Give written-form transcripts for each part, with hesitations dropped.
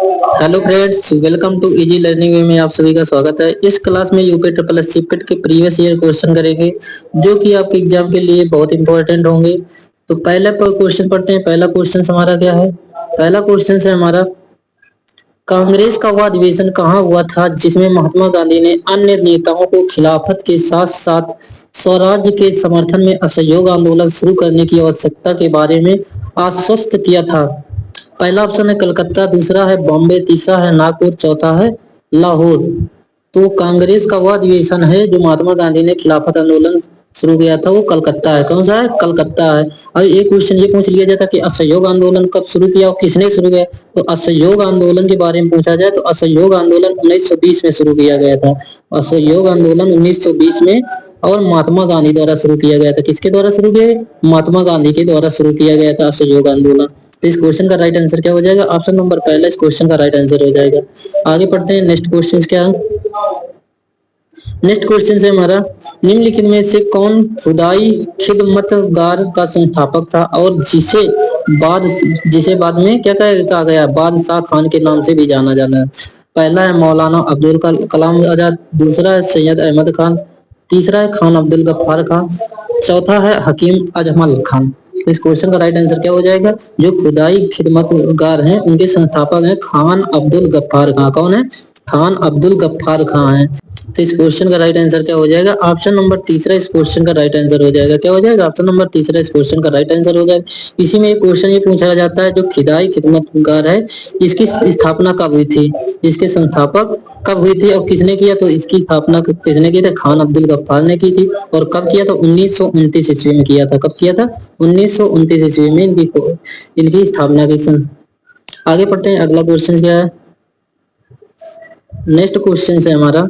Hello friends, welcome to easy learning way में आप सभी का स्वागत है। इस क्लास में यूपी ट्रिपल एस सीपीटी के प्रीवियस ईयर क्वेश्चन करेंगे जो कि आपके एग्जाम के लिए बहुत इंपॉर्टेंट होंगे। तो पहले पर क्वेश्चन पढ़ते हैं। पहला क्वेश्चन हमारा क्या है? पहला क्वेश्चन है हमारा, कांग्रेस का वह अधिवेशन कहाँ हुआ था जिसमें महात्मा गांधी ने अन्य नेताओं को खिलाफत के साथ साथ स्वराज्य के समर्थन में असहयोग आंदोलन शुरू करने की आवश्यकता के बारे में आश्वस्त किया था? पहला ऑप्शन है कलकत्ता, दूसरा है बॉम्बे, तीसरा है नागपुर, चौथा है लाहौर। तो कांग्रेस का वह अधिवेशन है जो महात्मा गांधी ने खिलाफत आंदोलन शुरू किया था, वो कलकत्ता है। कौन सा है? कलकत्ता है। अब एक क्वेश्चन ये पूछ लिया जाता कि असहयोग आंदोलन कब शुरू किया और किसने शुरू किया? तो असहयोग आंदोलन के बारे में पूछा जाए तो असहयोग आंदोलन 1920 में शुरू किया गया था। असहयोग आंदोलन 1920 में और महात्मा गांधी द्वारा शुरू किया गया था। किसके द्वारा शुरू किया? महात्मा गांधी के द्वारा शुरू किया गया था असहयोग आंदोलन। तो इस क्वेश्चन का राइट आंसर क्या हो जाएगा? ऑप्शन नंबर पहला इस क्वेश्चन का राइट आंसर हो जाएगा। आगे पढ़ते हैं। नेक्स्ट क्वेश्चन क्या है? नेक्स्ट क्वेश्चन है हमारा, निम्नलिखित में से कौन खुदाई खिदमतगार का संस्थापक था और जिसे बाद में क्या कहा गया? बादशाह खान के नाम से भी जाना जाना है। पहला है मौलाना अब्दुल कलाम आजाद, दूसरा है सैयद अहमद खान, तीसरा है खान अब्दुल गफ्फार खान, चौथा है हकीम अजमल खान। इस क्वेश्चन का राइट आंसर क्या हो जाएगा? जो खुदाई खिदमतगार हैं उनके संस्थापक हैं खान अब्दुल गफ्फार खान। कौन है? खान अब्दुल गफ्फार खान है। तो इस क्वेश्चन का राइट आंसर क्या हो जाएगा? ऑप्शन नंबर तीसरा इस क्वेश्चन का राइट आंसर हो जाएगा। क्या हो जाएगा? ऑप्शन नंबर तीसरा इस क्वेश्चन का राइट आंसर हो जाएगा। इसी में एक क्वेश्चन ये पूछा जाता है, जो खिदाई खिदमतगार है इसकी स्थापना कब हुई थी? इसके संस्थापक कब हुई थी और किसने किया? तो इसकी स्थापना किसने की थी? खान अब्दुल गफ्फार ने की थी। और कब किया था? 1929 ईस्वी में किया था। कब किया था? 1929 ईस्वी में इनकी स्थापना की। आगे पढ़ते हैं। अगला क्वेश्चन क्या है? नेक्स्ट क्वेश्चन है हमारा,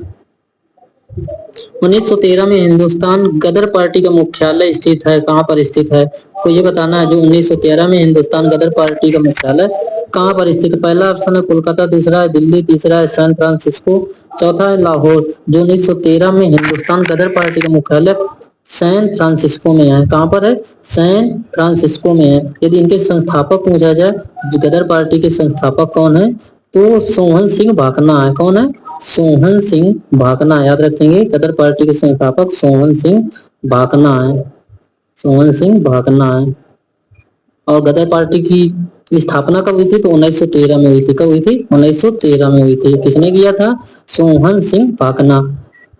1913 में हिंदुस्तान गदर पार्टी का मुख्यालय स्थित है, कहाँ पर स्थित है? तो ये बताना है। जो 1913 में हिंदुस्तान गदर पार्टी का मुख्यालय कहाँ पर स्थित है? पहला ऑप्शन है कोलकाता, दूसरा है दिल्ली, तीसरा है सैन फ्रांसिस्को, चौथा है लाहौर। जो 1913 में हिंदुस्तान गदर पार्टी का मुख्यालय सैन फ्रांसिस्को में है। कहाँ पर है? सैन फ्रांसिस्को में है। यदि इनके संस्थापक पूछा जाए, गदर पार्टी के संस्थापक कौन है? तो सोहन सिंह भाकना है। कौन है? सोहन सिंह भाकना। याद रखेंगे, गदर पार्टी के संस्थापक सोहन सिंह भाकना है। सोहन सिंह भाकना है। और गदर पार्टी की स्थापना कब हुई थी? तो 1913 में हुई थी। कब हुई थी? 1913 में हुई थी। किसने किया था? सोहन सिंह भाकना।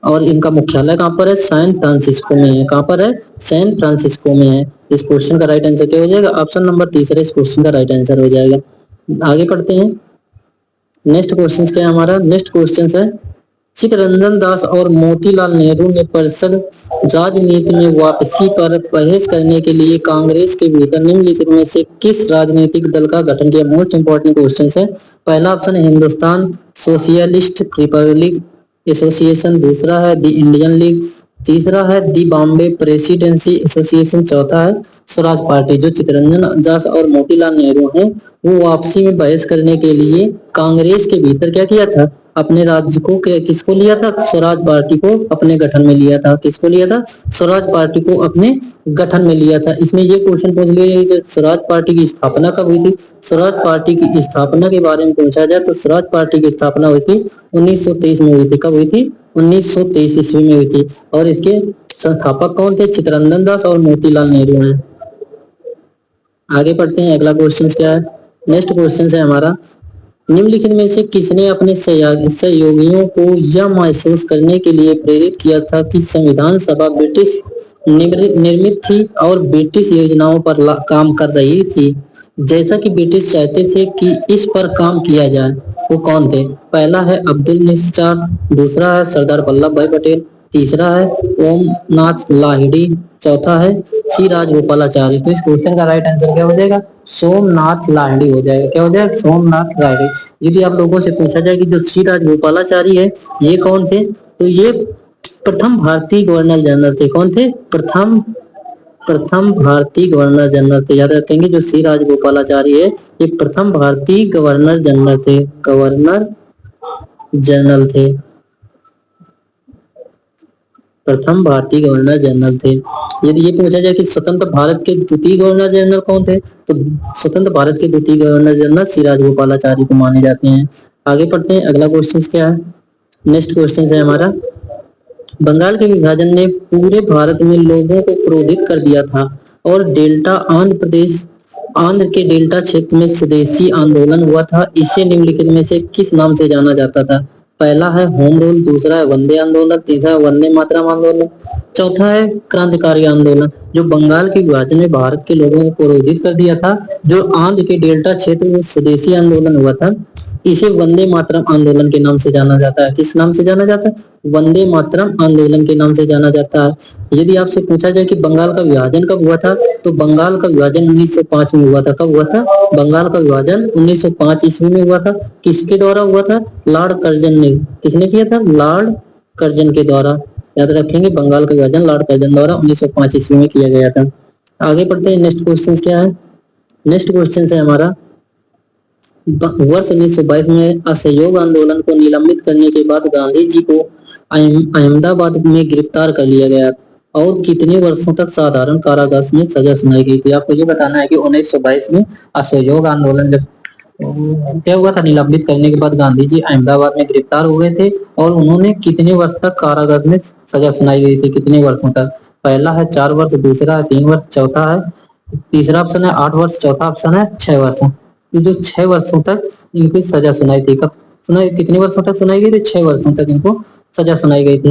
और इनका मुख्यालय कहाँ पर है? सैन फ्रांसिस्को में है। कहाँ पर है? सैन फ्रांसिस्को में है। इस क्वेश्चन का राइट आंसर क्या हो जाएगा? ऑप्शन नंबर तीसरा इस क्वेश्चन का राइट आंसर हो जाएगा। आगे पढ़ते हैं। नेक्स्ट क्वेश्चन क्या है हमारा? नेक्स्ट क्वेश्चन है, चित्तरंजन दास और मोतीलाल नेहरू ने परिषद राजनीति में वापसी पर बहस करने के लिए कांग्रेस के भीतर निम्नलिखित में से किस राजनीतिक दल का गठन किया? मोस्ट इंपोर्टेंट क्वेश्चन है। पहला ऑप्शन है हिंदुस्तान सोशलिस्ट रिपब्लिक एसोसिएशन, दूसरा है द इंडियन लीग, तीसरा है दी बॉम्बे प्रेसिडेंसी एसोसिएशन, चौथा है स्वराज पार्टी। जो चित्तरंजन दास और मोतीलाल नेहरू हैं वो वापसी में बहस करने के लिए कांग्रेस के भीतर क्या किया था? अपने राज्य को किसको लिया था? स्वराज पार्टी को अपने गठन में लिया था। किसको लिया था? स्वराज पार्टी को अपने गठन में लिया था। इसमें ये क्वेश्चन पूछ लिया कि स्वराज पार्टी की स्थापना कब हुई थी? स्वराज पार्टी की स्थापना के बारे में पूछा जाए तो स्वराज पार्टी की स्थापना हुई थी 1923 में हुई थी। कब हुई थी? 1923 ईस्वी में हुई थी। और इसके संस्थापक कौन थे? चित्तरंजन दास और मोतीलाल नेहरू हैं। आगे पढ़ते हैं। अगला क्वेश्चन क्या है? नेक्स्ट क्वेश्चन है हमारा, निम्नलिखित में से किसने अपने सहयोगियों को यह महसूस करने के लिए प्रेरित किया था कि संविधान सभा ब्रिटिश निर्मित थी और ब्रिटिश योजनाओं पर काम कर रही थी, जैसा कि ब्रिटिश चाहते थे कि इस पर काम किया जाए? वो कौन थे? पहला है अब्दुल निस्सार, दूसरा है सरदार वल्लभ भाई पटेल, तीसरा है ओमनाथ लाहिड़ी, चौथा है सी राजगोपालाचारी। तो इस क्वेश्चन का राइट आंसर क्या हो जाएगा? सोमनाथ लाहिड़ी हो जाएगा। क्या हो जाएगा? सोमनाथ लाहिड़ी। यदि आप लोगों से पूछा जाए कि जो सी राजगोपालाचारी है ये कौन थे, तो ये प्रथम भारतीय गवर्नर जनरल थे। कौन थे? प्रथम भारतीय गवर्नर जनरल थे। याद रखेंगे, जो सी राजगोपालाचारी है ये प्रथम भारतीय गवर्नर जनरल थे। गवर्नर जनरल थे, प्रथम भारतीय गवर्नर जनरल थे। यदि ये पूछा जाए कि स्वतंत्र भारत के द्वितीय गवर्नर जनरल कौन थे, तो स्वतंत्र भारत के द्वितीय गवर्नर जनरल श्री राजगोपालाचारी को माने जाते हैं। आगे पढ़ते हैं, अगला क्वेश्चन क्या है। नेक्स्ट क्वेश्चन है हमारा, बंगाल के विभाजन ने पूरे भारत में लोगों को क्रोधित कर दिया था और डेल्टा आंध्र के डेल्टा क्षेत्र में स्वदेशी आंदोलन हुआ था। इसे निम्नलिखित में से किस नाम से जाना जाता था? पहला है होम रूल, दूसरा है वंदे आंदोलन, तीसरा है वंदे मातरम आंदोलन, चौथा है क्रांतिकारी आंदोलन। जो बंगाल के विभाजन में भारत के लोगों को क्रोधित कर दिया था, जो आंध्र के डेल्टा क्षेत्र में स्वदेशी आंदोलन हुआ था, इसे वंदे मातरम आंदोलन के नाम से जाना जाता है। किस नाम से जाना जाता है? वंदे मातरम आंदोलन के नाम से जाना जाता है। यदि आपसे पूछा जाए कि बंगाल का विभाजन कब हुआ था, तो बंगाल का विभाजन 1905 में हुआ था। कब हुआ था? बंगाल का विभाजन 1905 ईस्वी में हुआ था। किसके द्वारा हुआ था? लॉर्ड कर्जन ने। किसने किया था? लॉर्ड कर्जन के द्वारा। याद रखेंगे, बंगाल का विभाजन लॉर्ड कर्जन द्वारा 1905 ईस्वी में किया गया था। आगे पढ़ते हैं, नेक्स्ट क्वेश्चन क्या है। नेक्स्ट क्वेश्चन है हमारा, वर्ष 1922 में असहयोग आंदोलन को निलंबित करने के बाद गांधी जी को अहमदाबाद में गिरफ्तार कर लिया गया और कितने वर्षों तक साधारण कारावास में सजा सुनाई गई थी? आपको ये बताना है कि 1922 में असहयोग आंदोलन जब क्या हुआ था, निलंबित करने के बाद गांधी जी अहमदाबाद में गिरफ्तार हो गए थे और उन्होंने कितने वर्ष तक कारागार में सजा सुनाई गई थी? कितने वर्षों तक? पहला है 4 वर्ष, दूसरा है 3 वर्ष, चौथा है, तीसरा ऑप्शन है 8 वर्ष, चौथा ऑप्शन है 6 वर्ष। ये जो 6 वर्षों तक इनकी सजा सुनाई थी, कब सुनाई, कितने वर्षों तक सुनाई गई थी? 6 वर्षों तक इनको सजा सुनाई गई थी।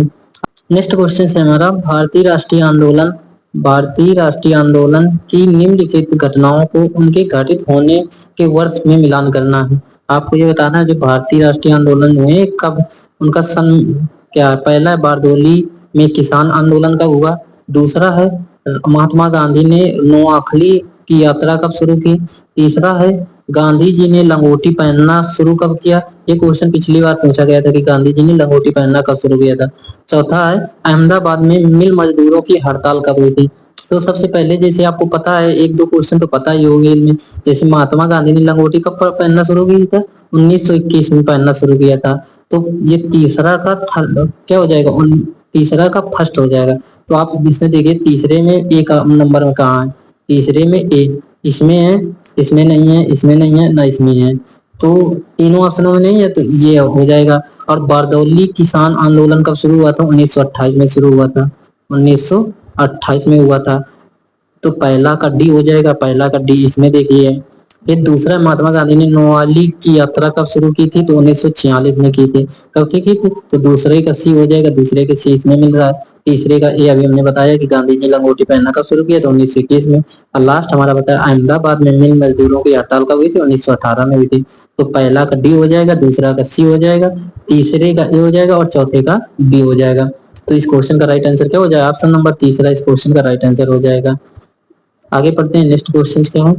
नेक्स्ट क्वेश्चन है हमारा, भारतीय राष्ट्रीय आंदोलन की निम्नलिखित घटनाओं को उनके घटित होने के वर्ष में मिलान करना है। आपको ये बताना है जो भारतीय राष्ट्रीय आंदोलन हुए कब, उनका सन क्या है? पहला है बारदोली में किसान आंदोलन कब हुआ, दूसरा है महात्मा गांधी ने नोआखली की यात्रा कब शुरू की, तीसरा है गांधी जी ने लंगोटी पहनना शुरू कब किया। ये क्वेश्चन पिछली बार पूछा गया था कि गांधी जी ने लंगोटी पहनना कब शुरू किया था। चौथा है अहमदाबाद में मिल मजदूरों की हड़ताल कब हुई थी। तो सबसे पहले जैसे आपको पता है, एक दो क्वेश्चन तो पता ही होंगे इनमें, जैसे महात्मा गांधी ने लंगोटी कब पहनना शुरू किया था? 1921 में पहनना शुरू किया था। तो ये तीसरा का क्या हो जाएगा? तीसरा का फर्स्ट हो जाएगा। तो आप इसमें देखिए, तीसरे में एक नंबर में कहाँ है? तीसरे में ए, इसमें है, इसमें नहीं है, इसमें नहीं है, ना इसमें है, तो तीनों ऑप्शनों में नहीं है, तो ये हो जाएगा। और बारदौली किसान आंदोलन कब शुरू हुआ था? 1928 में शुरू हुआ था, 1928 में हुआ था। तो पहला का डी हो जाएगा, पहला का डी इसमें देखिए। फिर दूसरा, महात्मा गांधी ने नोआली की यात्रा कब शुरू की थी? तो 1946 में की थी। कब की थी? तो दूसरे का सी हो जाएगा, दूसरे के सी इसमें मिल रहा है। तीसरे का ए अभी हमने बताया कि गांधी जी लंगोटी पहनना कब शुरू किया था? 1921 में। और लास्ट हमारा बताया अहमदाबाद में मिल मजदूरों की हड़ताल कब हुई थी? 1918 में हुई थी। तो पहला का डी हो जाएगा, दूसरा का सी हो जाएगा, तीसरे का ए हो जाएगा और चौथे का बी हो जाएगा। तो इस क्वेश्चन का राइट आंसर क्या हो जाएगा? ऑप्शन नंबर तीसरा इस क्वेश्चन का राइट आंसर हो जाएगा। आगे पढ़ते हैं, नेक्स्ट क्वेश्चन क्या है।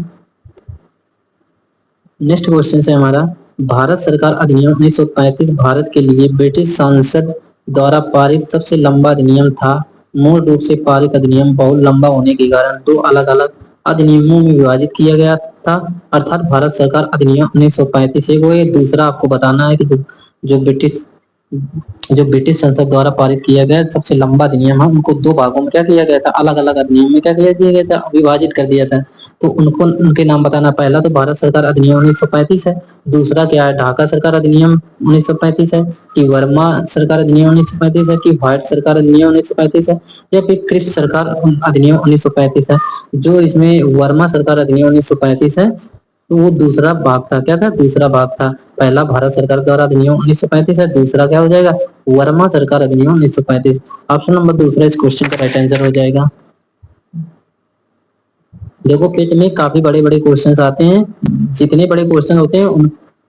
नेक्स्ट क्वेश्चन है हमारा, भारत सरकार अधिनियम 1935 भारत के लिए ब्रिटिश संसद द्वारा पारित सबसे लंबा अधिनियम था। मूल रूप से पारित अधिनियम बहुत लंबा होने के कारण दो अलग अलग अधिनियमों में विभाजित किया गया था। अर्थात भारत सरकार अधिनियम 1935 एक, दूसरा आपको बताना है कि जो ब्रिटिश जो ब्रिटिश संसद द्वारा पारित किया गया सबसे लंबा अधिनियम है, उनको दो भागों में क्या किया गया था? अलग अलग अधिनियम में क्या किया गया था? विभाजित कर दिया था। तो उनको उनके नाम बताना। पहला तो भारत सरकार अधिनियम 1935 है, दूसरा क्या है? ढाका सरकार अधिनियम 1935 है, कि वर्मा सरकार अधिनियम 1935 है, कि व्हाइट सरकार अधिनियम 1935 है, या फिर क्रिस्ट सरकार अधिनियम 1935 है। जो इसमें वर्मा सरकार अधिनियम 1935 है, तो वो दूसरा भाग था। क्या था? दूसरा भाग था। पहला भारत सरकार द्वारा अधिनियम 1935 है, दूसरा क्या हो जाएगा? वर्मा सरकार अधिनियम 1935। ऑप्शन नंबर दूसरा इस क्वेश्चन का राइट आंसर हो जाएगा। देखो, पेट में काफी बड़े बड़े क्वेश्चन आते हैं, जितने बड़े क्वेश्चन होते हैं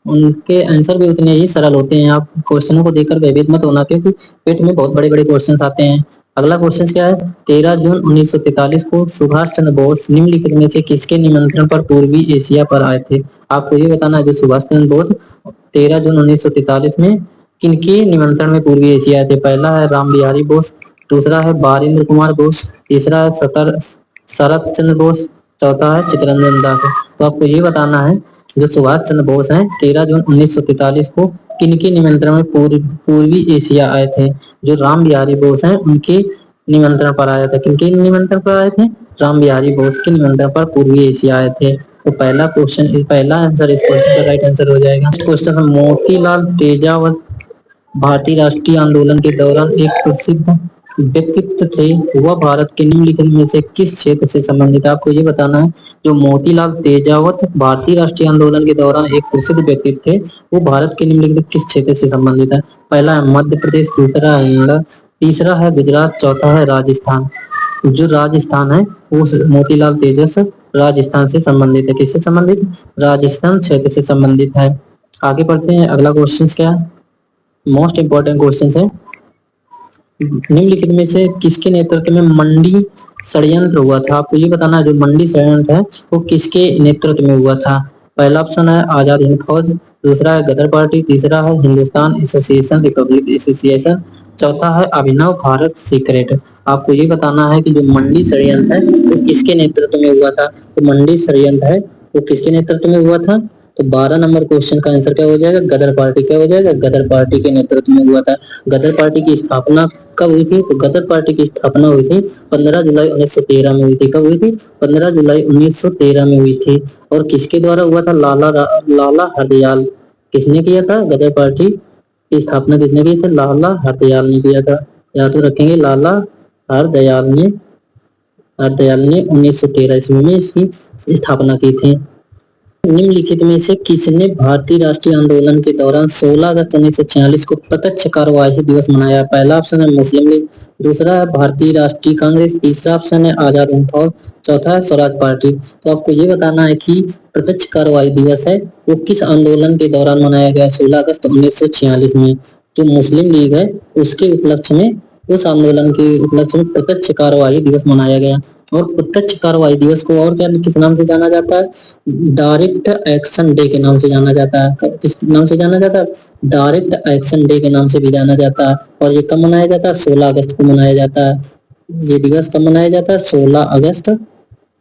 उनके आंसर भी उतने ही सरल होते हैं। आप क्वेश्चनों को देखकर भयभीत मत होना, क्योंकि पेट में बहुत बड़े बड़े क्वेश्चन आते हैं। अगला क्वेश्चन क्या है? 13 जून 1943 को सुभाष चंद्र बोस निम्नलिखित में से किसके निमंत्रण पर पूर्वी एशिया पर आए थे? आपको ये बताना है कि सुभाष चंद्र बोस 13 जून 1943 में किनके निमंत्रण में पूर्वी एशिया आए थे? पहला है राम बिहारी बोस, दूसरा है बारिंद्र कुमार बोस, तीसरा है शरत चंद्र बोस, चौथा है चित्तरंजन दास। तो आपको ये बताना है जो सुभाष चंद्र बोस हैं 13 जून 1943 को किनके निमंत्रण में पूर्वी एशिया आए थे? जो राम बिहारी बोस हैं उनके निमंत्रण पर आया था? किनके निमंत्रण पर आए थे? राम बिहारी बोस के निमंत्रण पर पूर्वी एशिया आए थे। तो पहला आंसर इस क्वेश्चन का राइट आंसर हो जाएगा। नेक्स्ट क्वेश्चन है, मोतीलाल तेजावत भारतीय राष्ट्रीय आंदोलन के दौरान एक प्रसिद्ध व्यक्तित्व थे। वह भारत के निम्नलिखित में से किस क्षेत्र से संबंधित है? आपको ये बताना है। जो मोतीलाल तेजावत भारतीय राष्ट्रीय आंदोलन के दौरान एक प्रसिद्ध व्यक्तित्व थे, वो भारत के निम्नलिखित किस क्षेत्र से संबंधित है? पहला है मध्य प्रदेश, दूसरा है हरियाणा, तीसरा है गुजरात, चौथा है राजस्थान। जो राजस्थान है वो मोतीलाल तेजस राजस्थान से संबंधित है। किससे संबंधित? राजस्थान क्षेत्र से संबंधित है। आगे बढ़ते हैं। अगला क्वेश्चन क्या है? मोस्ट इंपॉर्टेंट क्वेश्चन है। निम्नलिखित में से किसके नेतृत्व में मंडी षड्यंत्र हुआ था? आपको ये बताना है। जो मंडी षड्यंत्र है वो किसके नेतृत्व में हुआ था? पहला ऑप्शन है आजाद हिंद फौज, दूसरा है गदर पार्टी, तीसरा है हिंदुस्तान एसोसिएशन रिपब्लिक एसोसिएशन, चौथा है अभिनव भारत सीक्रेट। आपको ये बताना है कि जो मंडी षड्यंत्र है वो किसके नेतृत्व में हुआ था? तो मंडी षड्यंत्र है वो किसके नेतृत्व में हुआ था? तो 12 नंबर क्वेश्चन का आंसर क्या हो जाएगा? गदर पार्टी। क्या हो जाएगा? गदर पार्टी के नेतृत्व में हुआ था। गदर पार्टी की स्थापना कब हुई थी? तो गदर पार्टी की स्थापना हुई थी 15 जुलाई 1913 में हुई थी। कब हुई थी? 15 जुलाई 1913 में हुई थी। और किसके द्वारा हुआ था? लाला हरदयाल। किसने किया था? गदर पार्टी की स्थापना किसने की थी? लाला हरदयाल ने किया था। याद तो रखेंगे, लाला हरदयाल ने 1913 ईस्वी में इसकी स्थापना की थी। निम्नलिखित में से किसने भारतीय राष्ट्रीय आंदोलन के दौरान 16 अगस्त 1946 को प्रत्यक्ष कार्यवाही दिवस मनाया? पहला ऑप्शन है मुस्लिम लीग, दूसरा है भारतीय राष्ट्रीय कांग्रेस, तीसरा ऑप्शन है आजाद हिंद फौज, चौथा है स्वराज पार्टी। तो आपको ये बताना है कि प्रत्यक्ष कार्यवाही दिवस है वो किस आंदोलन के दौरान मनाया गया? 16 अगस्त 1946 में। जो मुस्लिम लीग है उसके उपलक्ष्य में, उस आंदोलन के उपलक्ष्य में प्रत्यक्ष कार्यवाही दिवस मनाया गया। और प्रत्यक्ष कार्यवाही दिवस को और क्या किस नाम से जाना जाता है? डायरेक्ट एक्शन डे के नाम से जाना जाता है। किस नाम से जाना जाता है? डायरेक्ट एक्शन डे के नाम से भी जाना जाता है। और ये कब मनाया जाता है? 16 अगस्त को मनाया जाता है। ये दिवस कब मनाया जाता है? 16 अगस्त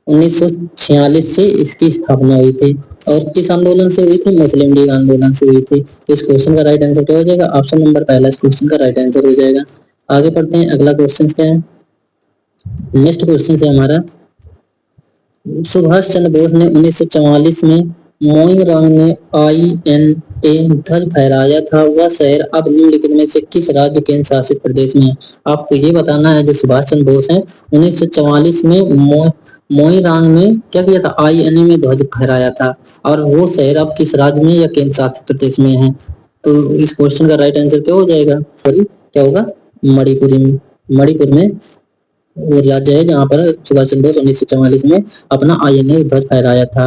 1946 से इसकी स्थापना हुई थी। और किस आंदोलन से हुई थी? मुस्लिम लीग आंदोलन से हुई थी। तो इस क्वेश्चन का राइट आंसर क्या हो जाएगा? ऑप्शन नंबर पहला इस क्वेश्चन का राइट आंसर हो जाएगा। आगे बढ़ते हैं। अगला क्वेश्चन क्या है? नेक्स्ट क्वेश्चन है हमारा, सुभाष चंद्र बोस ने 1944 में मोइरांग में INA ध्वज फहराया था। वह शहर अब निम्नलिखित में से किस राज्य केंद्र शासित प्रदेश में है? आपको ये बताना है। जो सुभाष चंद्र बोस है 1944 में मोइरांग में क्या किया था? INA में ध्वज फहराया था। और वो शहर अब किस राज्य में या केंद्र शासित प्रदेश में है? तो इस क्वेश्चन का राइट आंसर क्या हो जाएगा? सॉरी, क्या होगा? मणिपुर में वो राज्य है जहाँ पर सुभाष चंद्र बोस 1944 में अपना INA ध्वज फहराया था।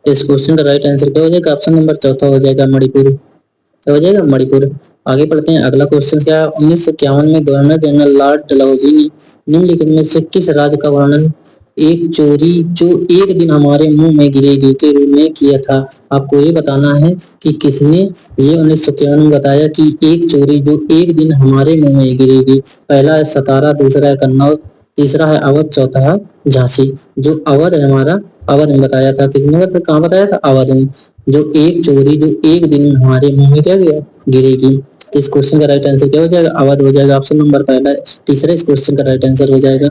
इस क्वेश्चन का राइट आंसर क्या हो जाएगा? ऑप्शन नंबर चौथा हो जाएगा, मणिपुर। क्या हो जाएगा? मणिपुर। आगे बढ़ते हैं। अगला क्वेश्चन क्या है? 1951 में गवर्नर जनरल लॉर्ड डलहौजी ने निम्नलिखित में से किस राज्य का वर्णन एक चोरी जो एक दिन हमारे मुंह में गिरेगी के रूप में किया था? आपको ये बताना है कि किसने ये 1951 में बताया कि एक चोरी जो एक दिन हमारे मुंह में गिरेगी। पहला है सतारा, दूसरा है कन्नौज, तीसरा है अवध, चौथा है झांसी। जो अवध है हमारा, अवध में बताया था। किसने बताया? कहाँ बताया था? अवध में। जो एक चोरी जो एक दिन हमारे मुंह में क्या गिरेगी। तो इस क्वेश्चन का राइट आंसर क्या हो जाएगा? अवध हो जाएगा। ऑप्शन नंबर पहला तीसरा इस क्वेश्चन का राइट आंसर हो जाएगा।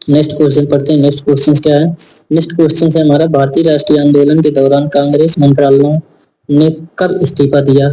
नेक्स्ट क्वेश्चन पढ़ते हैं। नेक्स्ट क्वेश्चन क्या है? नेक्स्ट क्वेश्चन है हमारा, भारतीय राष्ट्रीय आंदोलन के दौरान कांग्रेस मंत्रालयों ने कब इस्तीफा दिया?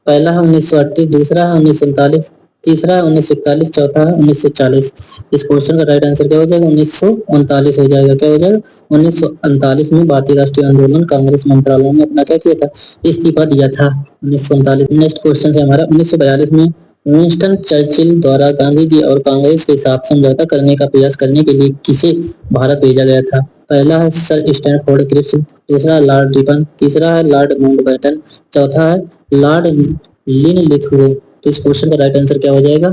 पहला है 1938, दूसरा है 1939, तीसरा है 1941, चौथा है 1940। इस क्वेश्चन का राइट आंसर क्या हो जाएगा? 1939 हो जाएगा। क्या हो जाएगा? 1939 में भारतीय राष्ट्रीय आंदोलन कांग्रेस मंत्रालयों ने अपना क्या किया था? इस्तीफा दिया था 1939। नेक्स्ट क्वेश्चन है हमारा, 1942 में विंस्टन चर्चिल द्वारा गांधी जी और कांग्रेस के साथ समझौता करने का प्रयास करने के लिए किसे भारत भेजा गया था? पहला है सर स्टैनफोर्ड क्रिप्स, दूसरा है लॉर्ड रिपन, तीसरा है लॉर्ड माउंटबेटन, चौथा है लॉर्ड लिनलिथगो। तो इस क्वेश्चन का राइट आंसर क्या हो जाएगा?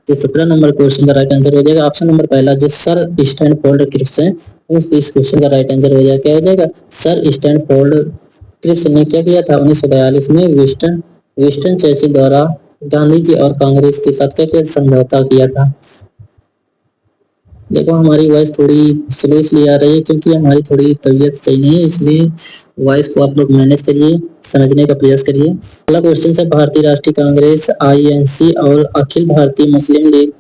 तो 17 नंबर क्वेश्चन का राइट आंसर हो जाएगा ऑप्शन नंबर पहला, जो सर स्टैनफोर्ड क्रिप्स है। इस क्वेश्चन का राइट आंसर हो जाएगा, क्या हो जाएगा? सर स्टैनफोर्ड क्रिप्स ने क्या किया था? 1942 में विंस्टन चर्चिल द्वारा गांधी जी और कांग्रेस के साथ क्या समझौता किया था। देखो हमारी वॉइस थोड़ी स्लो इसलिए आ रही है क्योंकि हमारी थोड़ी तबीयत सही नहीं है, इसलिए वॉइस को आप लोग मैनेज करिए, समझने का प्रयास करिए। अगला क्वेश्चन है, भारतीय राष्ट्रीय कांग्रेस आईएनसी और अखिल भारतीय मुस्लिम लीग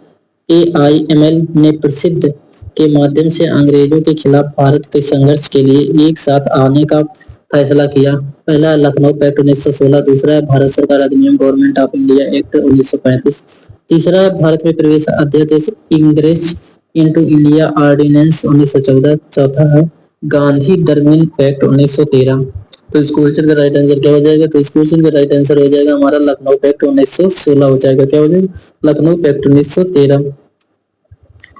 एआईएमएल ने प्रसिद्ध के माध्यम से अंग्रेजों के खिलाफ भारत के संघर्ष के लिए एक साथ आने का फैसला किया। पहला है लखनऊ पैक्ट 1916, दूसरा है भारत सरकार अधिनियम गवर्नमेंट ऑफ इंडिया एक्ट 1935, तीसरा है भारत में प्रवेश अध्यादेश इंग्रेस इनटू इंडिया ऑर्डिनेंस 1914, चौथा है गांधी डरमिन पैक्ट 1913। तो इस क्वेश्चन का राइट आंसर क्या हो जाएगा? तो इस क्वेश्चन का राइट आंसर हो जाएगा हमारा लखनऊ पैक्ट 1916 हो जाएगा। क्या हो जाएगा? लखनऊ पैक्ट 1913।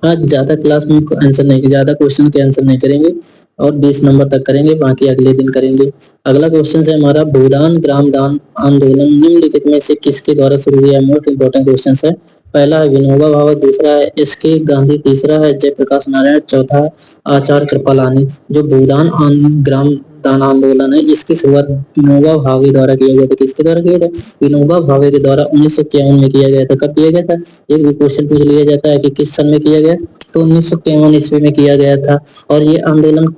आज ज्यादा क्लास में आंसर नहीं, ज्यादा क्वेश्चन के आंसर नहीं करेंगे और 20 नंबर तक करेंगे, बाकी अगले दिन करेंगे। अगला क्वेश्चन है हमारा, भूदान ग्राम दान आंदोलन निम्नलिखित में से किसके द्वारा शुरू हुआ? मोस्ट इंपोर्टेंट क्वेश्चन है। पहला है विनोबा भावे, दूसरा है एस.के. गांधी, तीसरा है जयप्रकाश नारायण, चौथा है आचार्य कृपलानी। जो भूदान ग्राम दान आंदोलन है इसकी शुरुआत विनोबा भावे द्वारा किया गया था। किसके द्वारा किया था? विनोबा भावे के द्वारा 1951 में किया गया था। कब किया गया था? एक भी क्वेश्चन पूछ लिया जाता है कि किस सन में किया गया, तो 1951 ईस्वी में किया गया था। और ये आंदोलन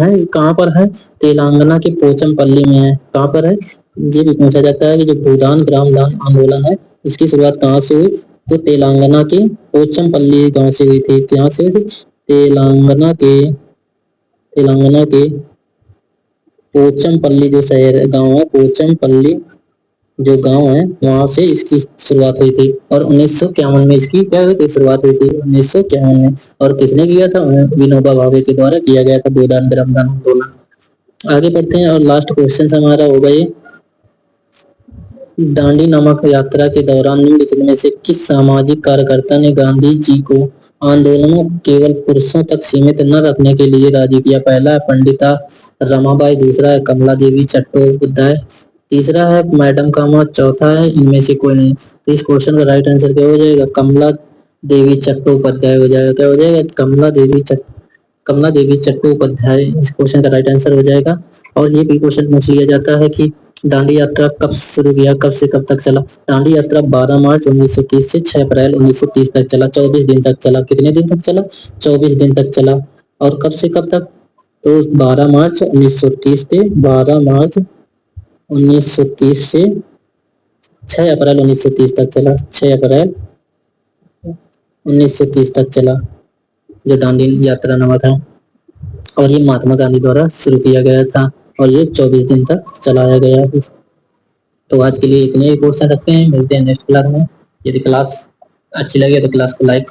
है कहाँ पर है? तेलंगाना के पोचमपल्ली में है। कहाँ पर है? ये भी पूछा जाता है कि जो भूदान ग्राम दान आंदोलन है इसकी शुरुआत कहाँ से हुई? तो तेलंगाना के पोचमपल्ली गांव से हुई थी। कहाँ से हुई? तेलंगाना के पोचमपल्ली जो शहर गांव है, पोचमपल्ली जो गांव है वहां से इसकी शुरुआत हुई थी। और 1951 में इसकी क्या हुई थी? शुरुआत हुई थी 1951 में। और किसने किया था? विनोबा भावे के द्वारा किया गया था भूदान ग्राम दान आंदोलन। आगे बढ़ते हैं और लास्ट क्वेश्चन हमारा होगा ये, दांडी नामक यात्रा के दौरान निम्नलिखित में से किस सामाजिक कार्यकर्ता ने गांधी जी को आंदोलनों केवल पुरुषों तक सीमित न रखने के लिए राजी किया? पहला है पंडिता रमाबाई, दूसरा है कमला देवी चट्टोपाध्याय, तीसरा है मैडम कामा, चौथा है इनमें से कोई नहीं। तो इस क्वेश्चन का राइट आंसर क्या हो जाएगा? कमला देवी चट्टोपाध्याय हो जाएगा। क्या हो जाएगा? कमला देवी चट्टोपाध्याय इस क्वेश्चन का राइट आंसर हो जाएगा। और ये भी क्वेश्चन पूछ लिया जाता है कि दांडी यात्रा कब शुरू किया, कब से कब तक चला? दांडी यात्रा 12 मार्च 1930 से 6 अप्रैल 1930 तक चला, 24 दिन तक चला। कितने दिन तक चला? 24 दिन तक चला। और कब से कब तक? तो 12 मार्च 1930 से 12 मार्च 1930 से 6 अप्रैल 1930 तक चला। 6 अप्रैल 1930 तक चला जो दांडी यात्रा नामक है। और ये महात्मा गांधी द्वारा शुरू किया गया था और ये 24 दिन तक चलाया गया है। तो आज के लिए इतने ही क्वेश्चन रखते हैं, मिलते हैं नेक्स्ट क्लास में। यदि क्लास अच्छी लगे तो क्लास को लाइक